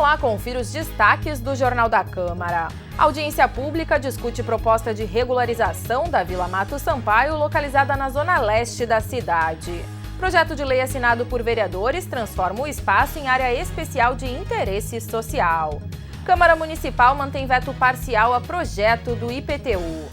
Olá, confira os destaques do Jornal da Câmara. A audiência pública discute proposta de regularização da Vila Mato Sampaio, localizada na zona leste da cidade. Projeto de lei assinado por vereadores transforma o espaço em área especial de interesse social. Câmara Municipal mantém veto parcial a projeto do IPTU.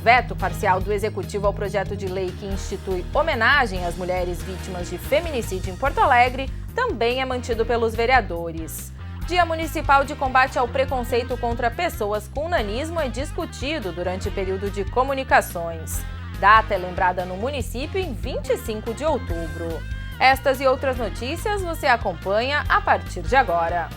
Veto parcial do Executivo ao projeto de lei que institui homenagem às mulheres vítimas de feminicídio em Porto Alegre também é mantido pelos vereadores. Dia Municipal de Combate ao Preconceito contra Pessoas com Nanismo é discutido durante o período de comunicações. Data é lembrada no município em 25 de outubro. Estas e outras notícias você acompanha a partir de agora.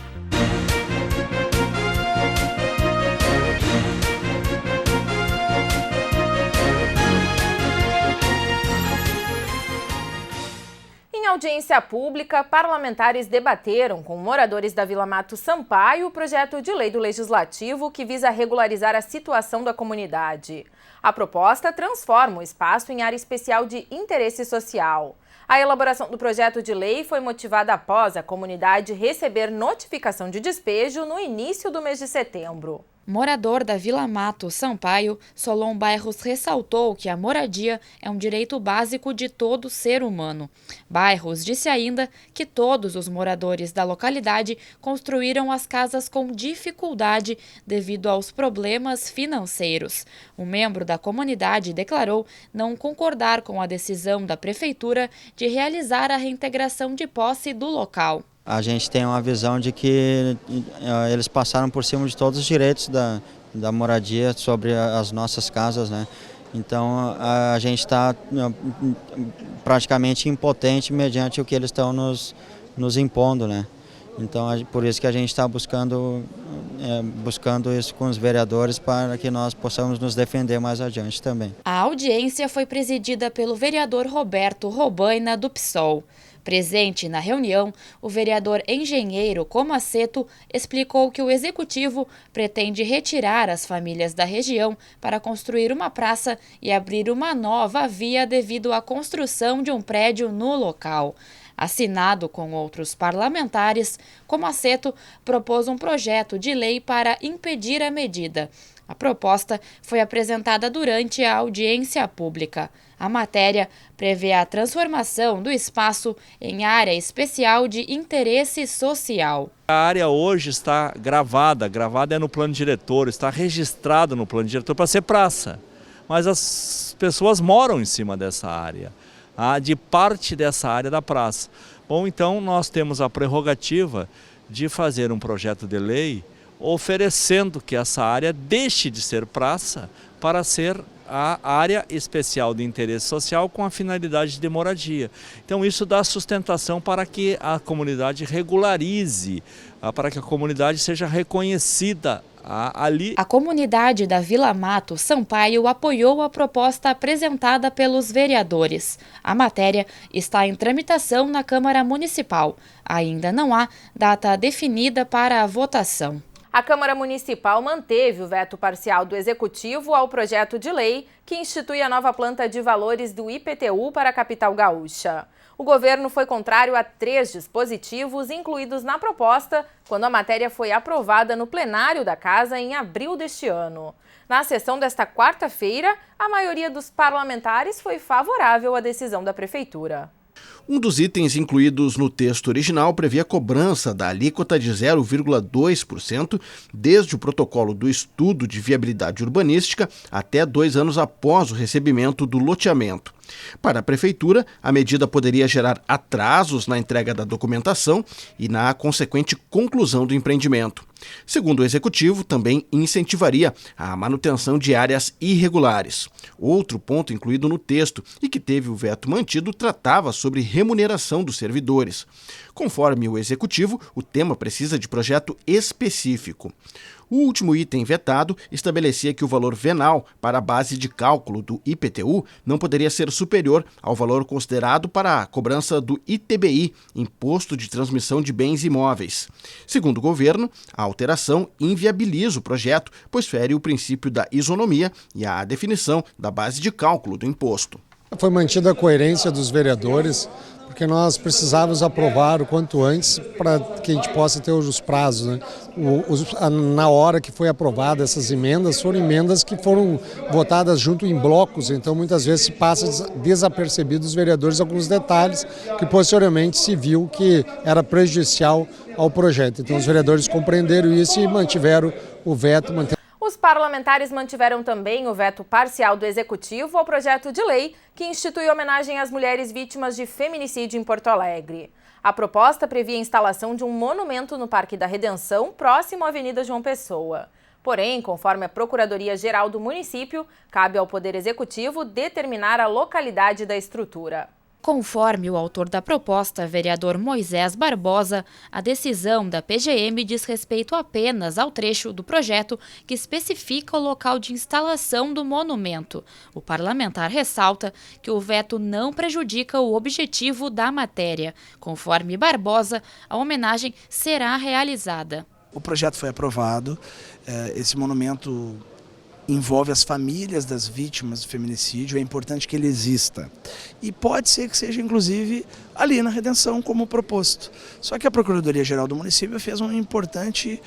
Em audiência pública, parlamentares debateram com moradores da Vila Mato Sampaio o projeto de lei do Legislativo que visa regularizar a situação da comunidade. A proposta transforma o espaço em área especial de interesse social. A elaboração do projeto de lei foi motivada após a comunidade receber notificação de despejo no início do mês de setembro. Morador da Vila Mato Sampaio, Solon Bairros ressaltou que a moradia é um direito básico de todo ser humano. Bairros disse ainda que todos os moradores da localidade construíram as casas com dificuldade devido aos problemas financeiros. Um membro da comunidade declarou não concordar com a decisão da prefeitura de realizar a reintegração de posse do local. A gente tem uma visão de que eles passaram por cima de todos os direitos da moradia sobre as nossas casas, né? Então a gente está praticamente impotente mediante o que eles estão nos impondo, né? Então por isso que a gente está buscando isso com os vereadores para que nós possamos nos defender mais adiante também. A audiência foi presidida pelo vereador Roberto Robaina, do PSOL. Presente na reunião, o vereador engenheiro Comaceto explicou que o Executivo pretende retirar as famílias da região para construir uma praça e abrir uma nova via devido à construção de um prédio no local. Assinado com outros parlamentares, Comaceto propôs um projeto de lei para impedir a medida. A proposta foi apresentada durante a audiência pública. A matéria prevê a transformação do espaço em área especial de interesse social. A área hoje está gravada é no plano diretor, está registrada no plano diretor para ser praça. Mas as pessoas moram em cima dessa área, de parte dessa área da praça. Bom, então nós temos a prerrogativa de fazer um projeto de lei oferecendo que essa área deixe de ser praça para ser a área especial de interesse social com a finalidade de moradia. Então isso dá sustentação para que a comunidade regularize, para que a comunidade seja reconhecida ali. A comunidade da Vila Mato Sampaio apoiou a proposta apresentada pelos vereadores. A matéria está em tramitação na Câmara Municipal. Ainda não há data definida para a votação. A Câmara Municipal manteve o veto parcial do Executivo ao projeto de lei que institui a nova planta de valores do IPTU para a capital gaúcha. O governo foi contrário a 3 dispositivos incluídos na proposta quando a matéria foi aprovada no plenário da Casa em abril deste ano. Na sessão desta quarta-feira, a maioria dos parlamentares foi favorável à decisão da Prefeitura. Um dos itens incluídos no texto original previa a cobrança da alíquota de 0,2% desde o protocolo do estudo de viabilidade urbanística até 2 anos após o recebimento do loteamento. Para a Prefeitura, a medida poderia gerar atrasos na entrega da documentação e na consequente conclusão do empreendimento. Segundo o Executivo, também incentivaria a manutenção de áreas irregulares. Outro ponto incluído no texto e que teve o veto mantido tratava sobre remuneração dos servidores. Conforme o Executivo, o tema precisa de projeto específico. O último item vetado estabelecia que o valor venal para a base de cálculo do IPTU não poderia ser superior ao valor considerado para a cobrança do ITBI, Imposto de Transmissão de Bens Imóveis. Segundo o governo, a alteração inviabiliza o projeto, pois fere o princípio da isonomia e a definição da base de cálculo do imposto. Foi mantida a coerência dos vereadores, porque nós precisávamos aprovar o quanto antes para que a gente possa ter os prazos, né? Na hora que foi aprovada essas emendas, foram emendas que foram votadas junto em blocos, então muitas vezes se passa desapercebido os vereadores alguns detalhes que posteriormente se viu que era prejudicial ao projeto. Então os vereadores compreenderam isso e mantiveram o veto. Os parlamentares mantiveram também o veto parcial do Executivo ao projeto de lei que institui homenagem às mulheres vítimas de feminicídio em Porto Alegre. A proposta previa a instalação de um monumento no Parque da Redenção, próximo à Avenida João Pessoa. Porém, conforme a Procuradoria-Geral do município, cabe ao Poder Executivo determinar a localidade da estrutura. Conforme o autor da proposta, vereador Moisés Barbosa, a decisão da PGM diz respeito apenas ao trecho do projeto que especifica o local de instalação do monumento. O parlamentar ressalta que o veto não prejudica o objetivo da matéria. Conforme Barbosa, a homenagem será realizada. O projeto foi aprovado, esse monumento envolve as famílias das vítimas do feminicídio, é importante que ele exista. E pode ser que seja, inclusive, ali na Redenção, como proposto. Só que a Procuradoria-Geral do município fez um importante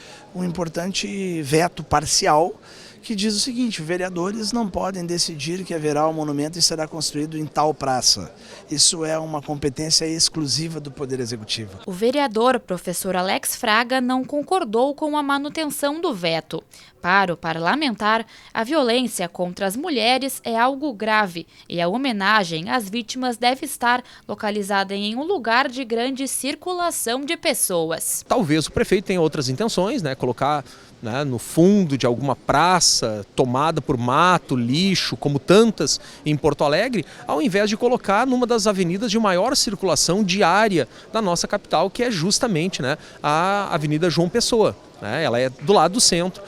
veto parcial, que diz o seguinte: vereadores não podem decidir que haverá um monumento e será construído em tal praça. Isso é uma competência exclusiva do Poder Executivo. O vereador professor Alex Fraga não concordou com a manutenção do veto. Para o parlamentar, a violência contra as mulheres é algo grave e a homenagem às vítimas deve estar localizada em um lugar de grande circulação de pessoas. Talvez o prefeito tenha outras intenções, colocar no fundo de alguma praça tomada por mato, lixo, como tantas em Porto Alegre, ao invés de colocar numa das avenidas de maior circulação diária da nossa capital, que é justamente a Avenida João Pessoa. Ela é do lado do centro.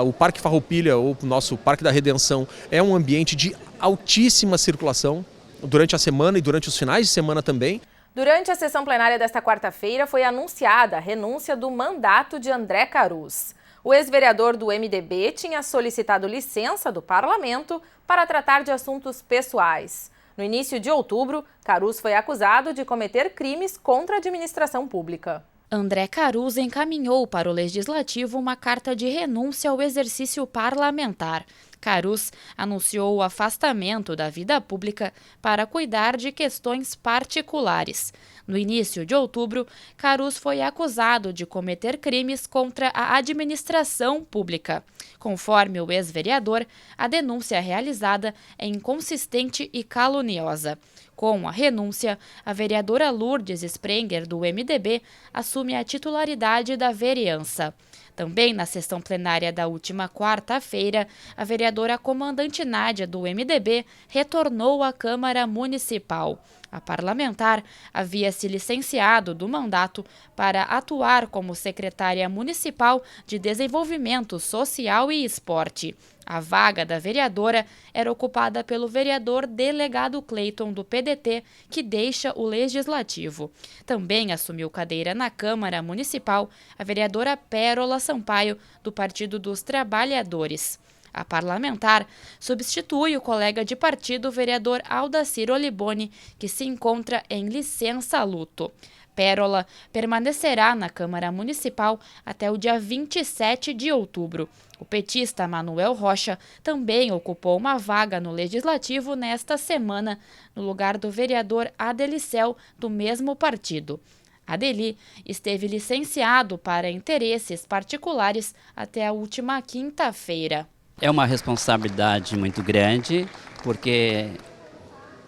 O Parque Farroupilha, ou o nosso Parque da Redenção, é um ambiente de altíssima circulação durante a semana e durante os finais de semana também. Durante a sessão plenária desta quarta-feira foi anunciada a renúncia do mandato de André Carus. O ex-vereador do MDB tinha solicitado licença do parlamento para tratar de assuntos pessoais. No início de outubro, Carus foi acusado de cometer crimes contra a administração pública. André Carus encaminhou para o Legislativo uma carta de renúncia ao exercício parlamentar. Carus anunciou o afastamento da vida pública para cuidar de questões particulares. No início de outubro, Carus foi acusado de cometer crimes contra a administração pública. Conforme o ex-vereador, a denúncia realizada é inconsistente e caluniosa. Com a renúncia, a vereadora Lourdes Sprenger, do MDB, assume a titularidade da vereança. Também na sessão plenária da última quarta-feira, a vereadora comandante Nádia, do MDB, retornou à Câmara Municipal. A parlamentar havia se licenciado do mandato para atuar como secretária municipal de Desenvolvimento Social e Esporte. A vaga da vereadora era ocupada pelo vereador delegado Cleiton, do PDT, que deixa o Legislativo. Também assumiu cadeira na Câmara Municipal a vereadora Pérola Sampaio, do Partido dos Trabalhadores. A parlamentar substitui o colega de partido, o vereador Aldacir Oliboni, que se encontra em licença-luto. Pérola permanecerá na Câmara Municipal até o dia 27 de outubro. O petista Manuel Rocha também ocupou uma vaga no Legislativo nesta semana, no lugar do vereador Adelicel, do mesmo partido. Adeli esteve licenciado para interesses particulares até a última quinta-feira. É uma responsabilidade muito grande, porque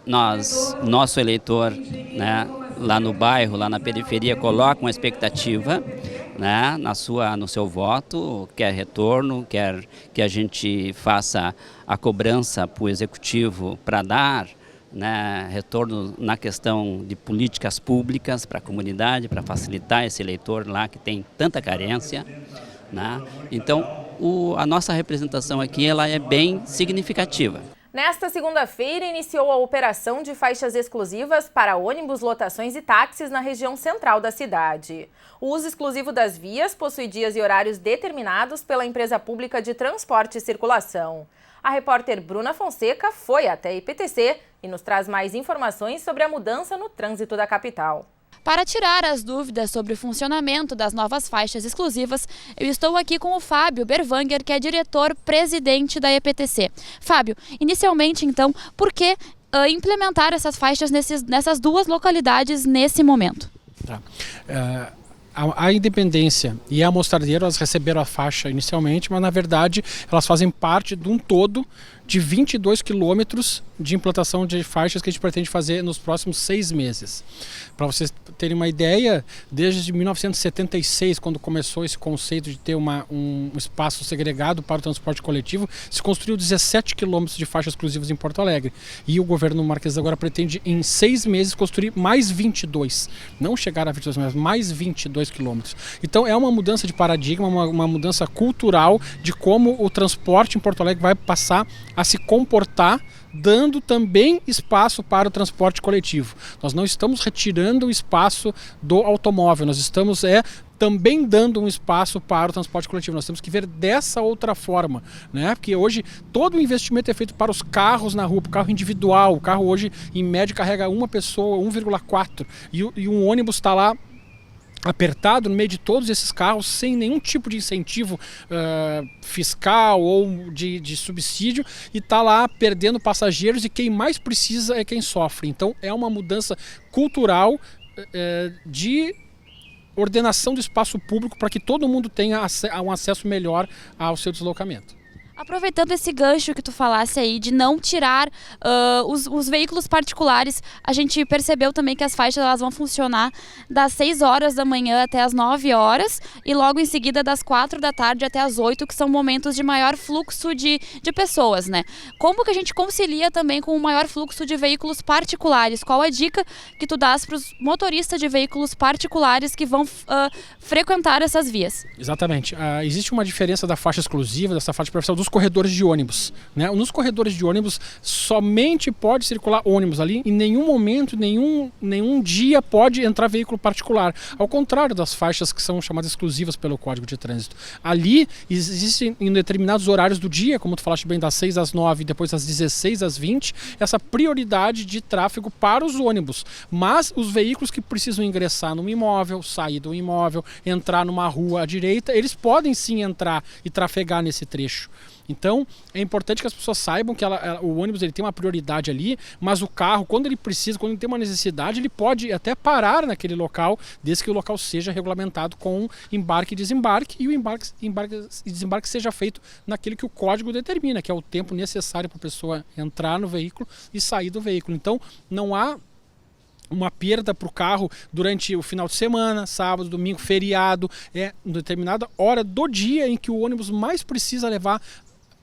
nosso eleitor, lá no bairro, lá na periferia, coloca uma expectativa, no seu voto, quer retorno, quer que a gente faça a cobrança para o executivo para dar retorno na questão de políticas públicas para a comunidade, para facilitar esse eleitor lá que tem tanta carência. Então, a nossa representação aqui ela é bem significativa. Nesta segunda-feira, iniciou a operação de faixas exclusivas para ônibus, lotações e táxis na região central da cidade. O uso exclusivo das vias possui dias e horários determinados pela empresa pública de transporte e circulação. A repórter Bruna Fonseca foi até a IPTC e nos traz mais informações sobre a mudança no trânsito da capital. Para tirar as dúvidas sobre o funcionamento das novas faixas exclusivas, eu estou aqui com o Fábio Berwanger, que é diretor-presidente da EPTC. Fábio, inicialmente então, por que implementar essas faixas nessas duas localidades nesse momento? Tá. A Independência e a Mostardeiro, elas receberam a faixa inicialmente, mas na verdade elas fazem parte de um todo de 22 quilômetros de implantação de faixas que a gente pretende fazer nos próximos 6 meses. Para vocês terem uma ideia, desde 1976, quando começou esse conceito de ter um espaço segregado para o transporte coletivo, se construiu 17 quilômetros de faixas exclusivas em Porto Alegre. E o governo Marques agora pretende, em 6 meses, construir mais 22. Não chegar a 22, mas mais 22 quilômetros. Então é uma mudança de paradigma, uma mudança cultural de como o transporte em Porto Alegre vai passar a se comportar, dando também espaço para o transporte coletivo. Nós não estamos retirando o espaço do automóvel, nós estamos também dando um espaço para o transporte coletivo. Nós temos que ver dessa outra forma, né? Porque hoje todo o investimento é feito para os carros na rua, para o carro individual. O carro hoje, em média, carrega uma pessoa, 1,4, e um ônibus está lá apertado no meio de todos esses carros, sem nenhum tipo de incentivo fiscal ou de subsídio, e está lá perdendo passageiros, e quem mais precisa é quem sofre. Então é uma mudança cultural de ordenação do espaço público para que todo mundo tenha um acesso melhor ao seu deslocamento. Aproveitando esse gancho que tu falasse aí de não tirar os veículos particulares, a gente percebeu também que as faixas elas vão funcionar das 6 horas da manhã até as 9 horas e logo em seguida das 4 da tarde até as 8, que são momentos de maior fluxo de pessoas, né? Como que a gente concilia também com o maior fluxo de veículos particulares? Qual a dica que tu dás para os motoristas de veículos particulares que vão frequentar essas vias? Exatamente. Existe uma diferença da faixa exclusiva, dessa faixa preferencial dos corredores de ônibus, né? Nos corredores de ônibus somente pode circular ônibus ali, em nenhum momento, nenhum dia pode entrar veículo particular, ao contrário das faixas que são chamadas exclusivas pelo Código de Trânsito. Ali existem em determinados horários do dia, como tu falaste bem, das 6 às 9 e depois das 16 às 20, essa prioridade de tráfego para os ônibus, mas os veículos que precisam ingressar num imóvel, sair do imóvel, entrar numa rua à direita, eles podem sim entrar e trafegar nesse trecho. Então, é importante que as pessoas saibam que o ônibus ele tem uma prioridade ali, mas o carro, quando ele precisa, quando ele tem uma necessidade, ele pode até parar naquele local, desde que o local seja regulamentado com embarque e desembarque, e o embarque e desembarque seja feito naquele que o código determina, que é o tempo necessário para a pessoa entrar no veículo e sair do veículo. Então, não há uma perda para o carro durante o final de semana, sábado, domingo, feriado, em determinada hora do dia em que o ônibus mais precisa levar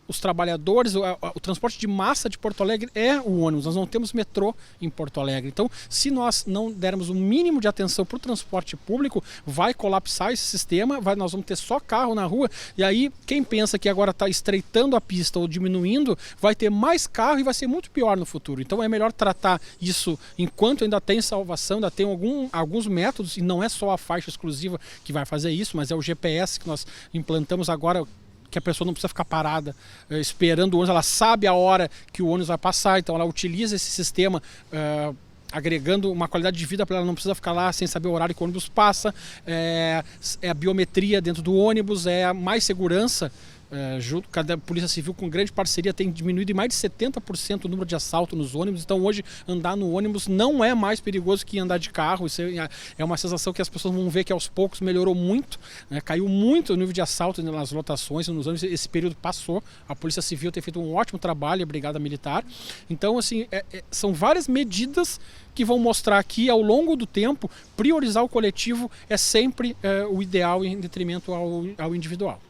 os trabalhadores, o transporte de massa de Porto Alegre é o ônibus. Nós não temos metrô em Porto Alegre. Então, se nós não dermos um mínimo de atenção para o transporte público, vai colapsar esse sistema, nós vamos ter só carro na rua, e aí quem pensa que agora está estreitando a pista ou diminuindo, vai ter mais carro e vai ser muito pior no futuro. Então é melhor tratar isso enquanto ainda tem salvação, ainda tem alguns métodos, e não é só a faixa exclusiva que vai fazer isso, mas é o GPS que nós implantamos agora, que a pessoa não precisa ficar parada esperando o ônibus, ela sabe a hora que o ônibus vai passar, então ela utiliza esse sistema agregando uma qualidade de vida para ela, não precisa ficar lá sem saber o horário que o ônibus passa, é a biometria dentro do ônibus, é mais segurança. Junto com a Polícia Civil, com grande parceria, tem diminuído em mais de 70% o número de assaltos nos ônibus. Então hoje andar no ônibus não é mais perigoso que andar de carro. Isso é uma sensação que as pessoas vão ver que aos poucos melhorou muito, né? Caiu muito o nível de assalto nas lotações nos ônibus. Esse período passou. A Polícia Civil tem feito um ótimo trabalho, a Brigada Militar. Então assim, são várias medidas que vão mostrar que ao longo do tempo priorizar o coletivo é sempre o ideal em detrimento ao individual.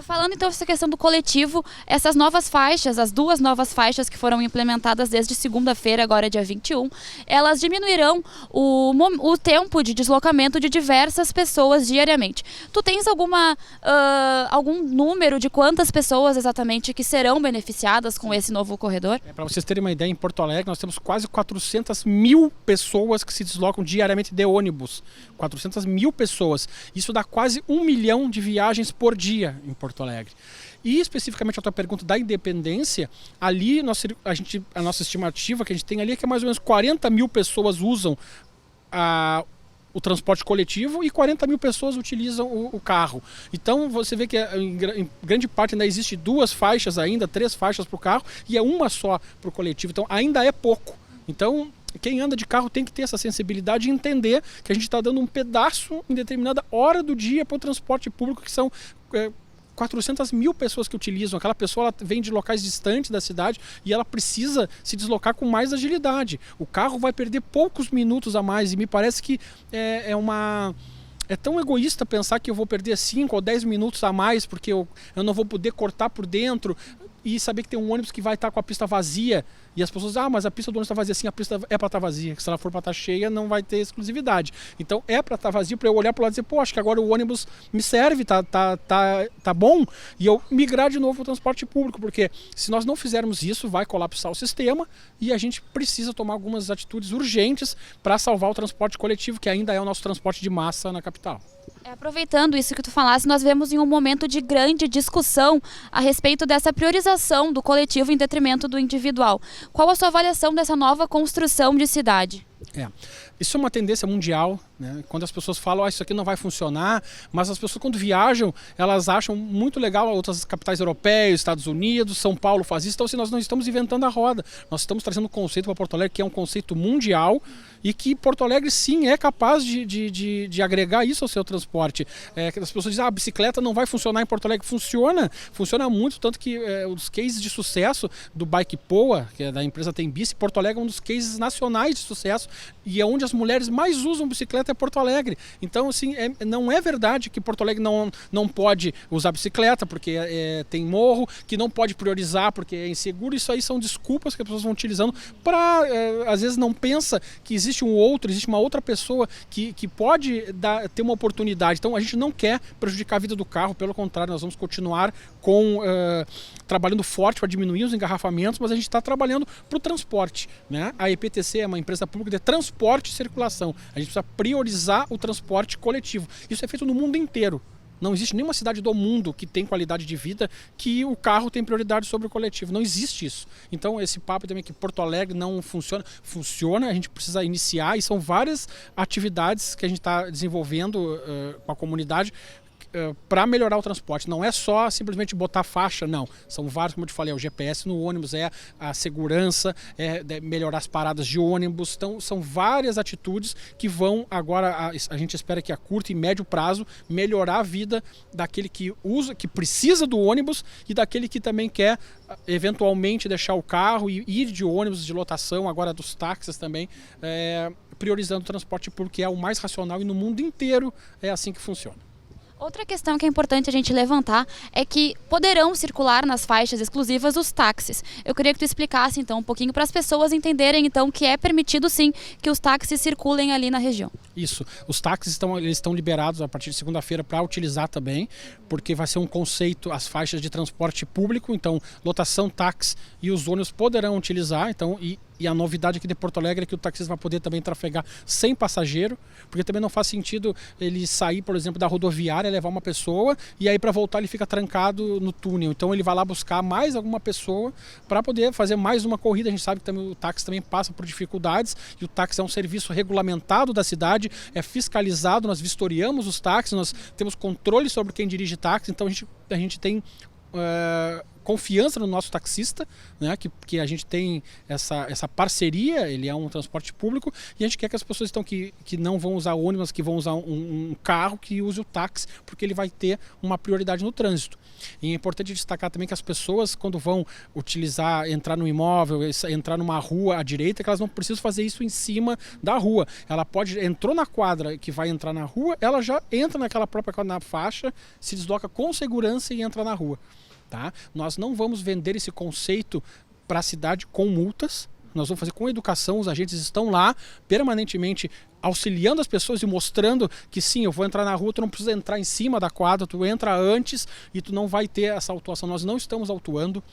Falando então dessa questão do coletivo, essas novas faixas, as 2 novas faixas que foram implementadas desde segunda-feira, agora dia 21, elas diminuirão o tempo de deslocamento de diversas pessoas diariamente. Tu tens algum número de quantas pessoas exatamente que serão beneficiadas com esse novo corredor? Para vocês terem uma ideia, em Porto Alegre nós temos quase 400 mil pessoas que se deslocam diariamente de ônibus. 400 mil pessoas. Isso dá quase 1 milhão de viagens por dia em Porto Alegre. E especificamente a tua pergunta da Independência, ali a nossa estimativa que a gente tem ali é que mais ou menos 40 mil pessoas usam o transporte coletivo e 40 mil pessoas utilizam o carro. Então você vê que em grande parte ainda existe 2 faixas ainda, 3 faixas para o carro e é uma só para o coletivo. Então ainda é pouco. Então quem anda de carro tem que ter essa sensibilidade e entender que a gente está dando um pedaço em determinada hora do dia para o transporte público, que são 400 mil pessoas que utilizam. Aquela pessoa ela vem de locais distantes da cidade e ela precisa se deslocar com mais agilidade. O carro vai perder poucos minutos a mais e me parece que é tão egoísta pensar que eu vou perder 5 ou 10 minutos a mais porque eu não vou poder cortar por dentro e saber que tem um ônibus que vai estar com a pista vazia e as pessoas, mas a pista do ônibus está vazia. Sim, a pista é para estar vazia, se ela for para estar cheia não vai ter exclusividade. Então é para estar vazio, para eu olhar para o lado e dizer, pô, acho que agora o ônibus me serve, tá bom, e eu migrar de novo para o transporte público, porque se nós não fizermos isso, vai colapsar o sistema e a gente precisa tomar algumas atitudes urgentes para salvar o transporte coletivo, que ainda é o nosso transporte de massa na capital. Aproveitando isso que tu falasse, nós vemos em um momento de grande discussão a respeito dessa priorização do coletivo em detrimento do individual. Qual a sua avaliação dessa nova construção de cidade? Isso é uma tendência mundial, né? Quando as pessoas falam, isso aqui não vai funcionar, mas as pessoas quando viajam, elas acham muito legal outras capitais europeias, Estados Unidos, São Paulo faz isso, então assim, nós não estamos inventando a roda, nós estamos trazendo um conceito para Porto Alegre que é um conceito mundial e que Porto Alegre sim é capaz de agregar isso ao seu transporte. As pessoas dizem, a bicicleta não vai funcionar em Porto Alegre, funciona muito, tanto que os cases de sucesso do Bike Poa, que é da empresa Tem Bici, Porto Alegre é um dos cases nacionais de sucesso e é onde as mulheres mais usam bicicleta é Porto Alegre. Então, assim, não é verdade que Porto Alegre não pode usar bicicleta porque tem morro, que não pode priorizar porque é inseguro. Isso aí são desculpas que as pessoas vão utilizando para, às vezes, não pensa que existe uma outra pessoa que pode ter uma oportunidade. Então, a gente não quer prejudicar a vida do carro, pelo contrário, nós vamos continuar trabalhando forte para diminuir os engarrafamentos, mas a gente está trabalhando para o transporte, né? A EPTC é uma empresa pública de transporte e circulação. A gente precisa priorizar o transporte coletivo. Isso é feito no mundo inteiro. Não existe nenhuma cidade do mundo que tem qualidade de vida que o carro tem prioridade sobre o coletivo. Não existe isso. Então esse papo também que Porto Alegre não funciona. Funciona, a gente precisa iniciar e são várias atividades que a gente está desenvolvendo com a comunidade para melhorar o transporte. Não é só simplesmente botar faixa, não. São vários, como eu te falei, o GPS no ônibus, a segurança, melhorar as paradas de ônibus. Então, são várias atitudes que vão agora, a gente espera que a curto e médio prazo, melhorar a vida daquele que usa, que precisa do ônibus e daquele que também quer eventualmente deixar o carro e ir de ônibus de lotação, agora dos táxis também, priorizando o transporte público, que é o mais racional e no mundo inteiro é assim que funciona. Outra questão que é importante a gente levantar é que poderão circular nas faixas exclusivas os táxis. Eu queria que tu explicasse então um pouquinho para as pessoas entenderem então que é permitido sim que os táxis circulem ali na região. Isso, os táxis estão liberados a partir de segunda-feira para utilizar também, porque vai ser um conceito as faixas de transporte público, então lotação, táxi e os ônibus poderão utilizar, então e a novidade aqui de Porto Alegre é que o taxista vai poder também trafegar sem passageiro, porque também não faz sentido ele sair, por exemplo, da rodoviária, levar uma pessoa e aí para voltar ele fica trancado no túnel. Então ele vai lá buscar mais alguma pessoa para poder fazer mais uma corrida. A gente sabe que também o táxi também passa por dificuldades e o táxi é um serviço regulamentado da cidade, é fiscalizado, nós vistoriamos os táxis, nós temos controle sobre quem dirige táxi, então a gente tem confiança no nosso taxista, né, que a gente tem essa parceria, ele é um transporte público, e a gente quer que as pessoas que não vão usar ônibus, que vão usar um carro, que use o táxi, porque ele vai ter uma prioridade no trânsito. E é importante destacar também que as pessoas, quando vão entrar no imóvel, entrar numa rua à direita, que elas não precisam fazer isso em cima da rua. Ela entrou na quadra que vai entrar na rua, ela já entra naquela própria quadra, na faixa, se desloca com segurança e entra na rua. Tá? Nós não vamos vender esse conceito para a cidade com multas. Nós vamos fazer com educação, os agentes estão lá permanentemente auxiliando as pessoas e mostrando que sim, eu vou entrar na rua, tu não precisa entrar em cima da quadra, tu entra antes e tu não vai ter essa autuação. Nós não estamos autuando.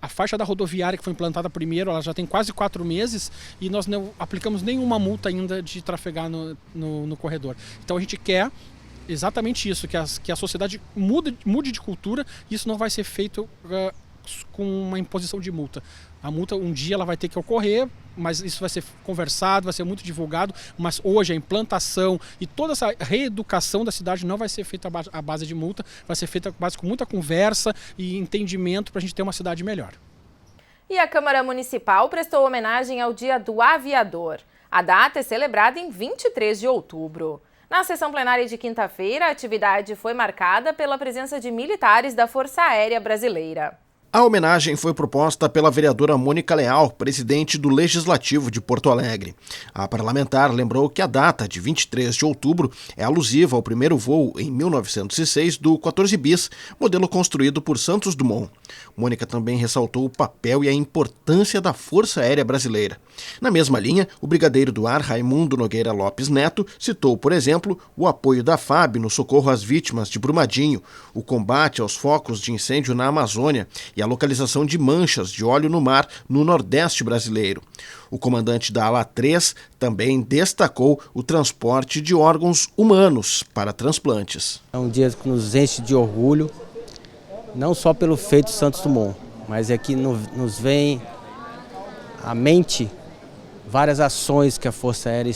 A faixa da rodoviária que foi implantada primeiro, ela já tem quase 4 meses e nós não aplicamos nenhuma multa ainda de trafegar no corredor. Então a gente quer exatamente isso, que a sociedade mude de cultura, e isso não vai ser feito com uma imposição de multa. A multa um dia ela vai ter que ocorrer, mas isso vai ser conversado, vai ser muito divulgado, mas hoje a implantação e toda essa reeducação da cidade não vai ser feita à base de multa, vai ser feita com muita conversa e entendimento para a gente ter uma cidade melhor. E a Câmara Municipal prestou homenagem ao Dia do Aviador. A data é celebrada em 23 de outubro. Na sessão plenária de quinta-feira, a atividade foi marcada pela presença de militares da Força Aérea Brasileira. A homenagem foi proposta pela vereadora Mônica Leal, presidente do Legislativo de Porto Alegre. A parlamentar lembrou que a data de 23 de outubro é alusiva ao primeiro voo em 1906 do 14 bis, modelo construído por Santos Dumont. Mônica também ressaltou o papel e a importância da Força Aérea Brasileira. Na mesma linha, o brigadeiro do ar Raimundo Nogueira Lopes Neto citou, por exemplo, o apoio da FAB no socorro às vítimas de Brumadinho, o combate aos focos de incêndio na Amazônia e a localização de manchas de óleo no mar no Nordeste brasileiro. O comandante da Ala 3 também destacou o transporte de órgãos humanos para transplantes. É um dia que nos enche de orgulho, não só pelo feito Santos Dumont, mas é que nos vem à mente várias ações que a Força Aérea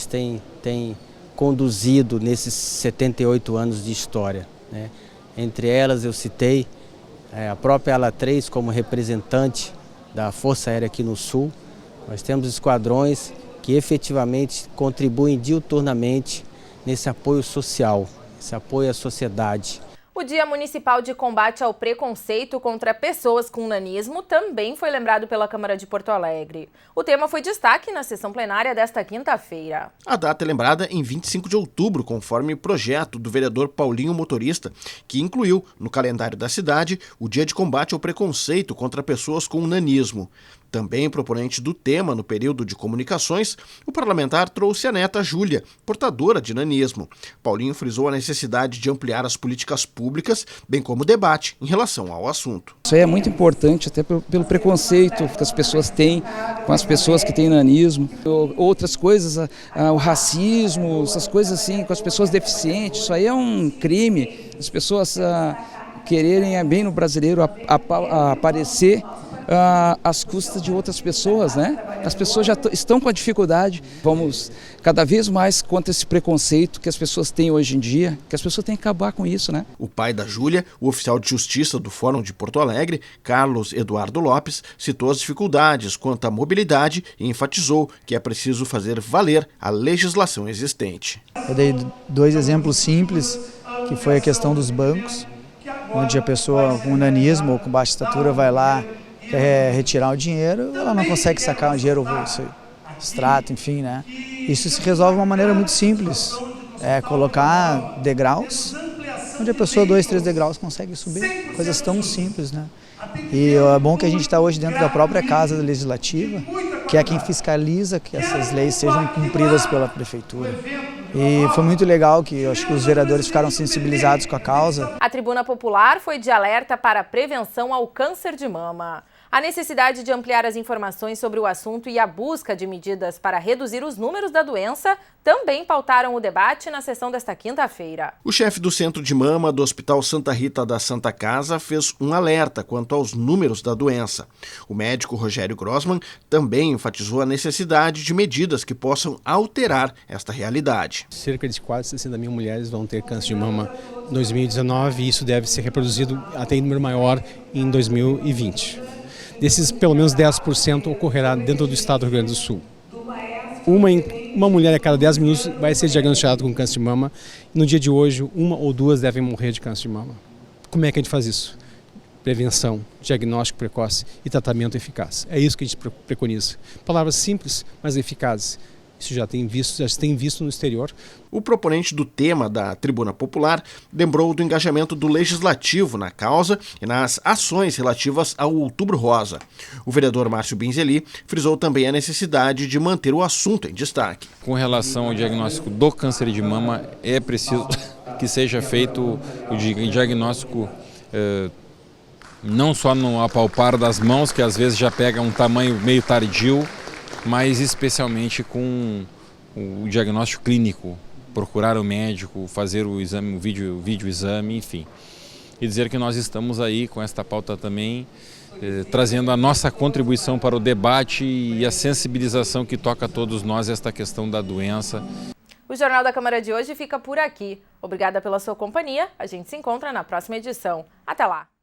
tem conduzido nesses 78 anos de história, né? Entre elas eu citei a própria Ala 3 como representante da Força Aérea aqui no Sul. Nós temos esquadrões que efetivamente contribuem diuturnamente nesse apoio social, esse apoio à sociedade. O Dia Municipal de Combate ao Preconceito contra Pessoas com Nanismo também foi lembrado pela Câmara de Porto Alegre. O tema foi destaque na sessão plenária desta quinta-feira. A data é lembrada em 25 de outubro, conforme projeto do vereador Paulinho Motorista, que incluiu no calendário da cidade o Dia de Combate ao Preconceito contra Pessoas com Nanismo. Também proponente do tema no período de comunicações, o parlamentar trouxe a neta Júlia, portadora de nanismo. Paulinho frisou a necessidade de ampliar as políticas públicas, bem como o debate em relação ao assunto. Isso aí é muito importante, até pelo preconceito que as pessoas têm com as pessoas que têm nanismo. Outras coisas, o racismo, essas coisas assim, com as pessoas deficientes, isso aí é um crime. As pessoas quererem bem no brasileiro aparecer às custas de outras pessoas, né? As pessoas já estão com a dificuldade. Vamos cada vez mais contra esse preconceito que as pessoas têm hoje em dia, que as pessoas têm que acabar com isso, né? O pai da Júlia, o oficial de justiça do Fórum de Porto Alegre, Carlos Eduardo Lopes, citou as dificuldades quanto à mobilidade e enfatizou que é preciso fazer valer a legislação existente. Eu dei 2 exemplos simples, que foi a questão dos bancos, onde a pessoa com nanismo ou com baixa estatura vai lá, quer retirar o dinheiro, ela não consegue sacar o dinheiro, o extrato, enfim, né? Isso se resolve de uma maneira muito simples, colocar degraus, onde a pessoa 2, 3 degraus consegue subir, coisas tão simples, né? E é bom que a gente está hoje dentro da própria Casa Legislativa, que é quem fiscaliza que essas leis sejam cumpridas pela Prefeitura. E foi muito legal que eu acho que os vereadores ficaram sensibilizados com a causa. A Tribuna Popular foi de alerta para a prevenção ao câncer de mama. A necessidade de ampliar as informações sobre o assunto e a busca de medidas para reduzir os números da doença também pautaram o debate na sessão desta quinta-feira. O chefe do Centro de Mama do Hospital Santa Rita da Santa Casa fez um alerta quanto aos números da doença. O médico Rogério Grossman também enfatizou a necessidade de medidas que possam alterar esta realidade. Cerca de quase 60 mil mulheres vão ter câncer de mama em 2019 e isso deve ser reproduzido até em número maior em 2020. Desses, pelo menos 10% ocorrerá dentro do estado do Rio Grande do Sul. Uma mulher a cada 10 minutos vai ser diagnosticada com câncer de mama. No dia de hoje, 1 ou 2 devem morrer de câncer de mama. Como é que a gente faz isso? Prevenção, diagnóstico precoce e tratamento eficaz. É isso que a gente preconiza. Palavras simples, mas eficazes. Isso já se tem visto no exterior. O proponente do tema da Tribuna Popular lembrou do engajamento do Legislativo na causa e nas ações relativas ao Outubro Rosa. O vereador Márcio Binzeli frisou também a necessidade de manter o assunto em destaque. Com relação ao diagnóstico do câncer de mama, é preciso que seja feito o diagnóstico não só no apalpar das mãos, que às vezes já pega um tamanho meio tardio, mas especialmente com o diagnóstico clínico, procurar o médico, fazer o exame, o vídeo exame, enfim. E dizer que nós estamos aí com esta pauta também, trazendo a nossa contribuição para o debate e a sensibilização que toca a todos nós esta questão da doença. O Jornal da Câmara de hoje fica por aqui. Obrigada pela sua companhia. A gente se encontra na próxima edição. Até lá!